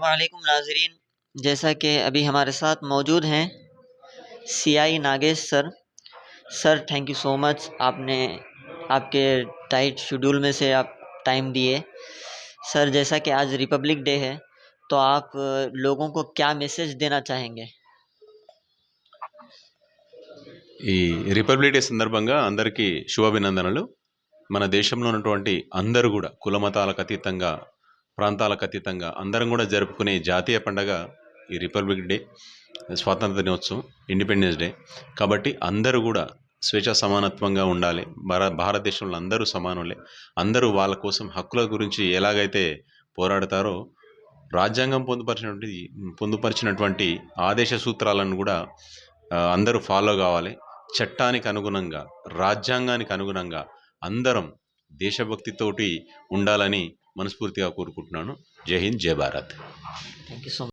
वालेकुम नाज़रीन, जैसा कि अभी हमारे साथ मौजूद हैं CI Nagesh sir. Sir thank you so much, आपने आपके टाइट शेड्यूल में से आप टाइम दिए। सर जैसा कि आज रिपब्लिक डे है, तो आप लोगों को क्या मैसेज देना चाहेंगे? ఈ రిపబ్లిక్ డే సందర్భంగా అందరికీ శుభాభినందనలు. మన దేశంలో ఉన్నటువంటి అందరూ కూడా కులమతాలకు అతీతంగా, ప్రాంతాలకు అతీతంగా అందరం కూడా జరుపుకునే జాతీయ పండగ ఈ రిపబ్లిక్ డే, స్వాతంత్ర దినోత్సవం, ఇండిపెండెన్స్ డే. కాబట్టి అందరూ కూడా స్వేచ్ఛ సమానత్వంగా ఉండాలి. భారతదేశంలో అందరూ సమానులే. అందరూ వాళ్ళ కోసం హక్కుల గురించి ఎలాగైతే పోరాడతారో, రాజ్యాంగం పొందుపరిచినటువంటి ఆదేశ సూత్రాలను కూడా అందరూ ఫాలో కావాలి. చట్టానికి అనుగుణంగా, రాజ్యాంగానికి అనుగుణంగా అందరం దేశభక్తితోటి ఉండాలని మనస్ఫూర్తిగా కోరుకుంటున్నాను. జై హింద్, జై భారత్. Thank you so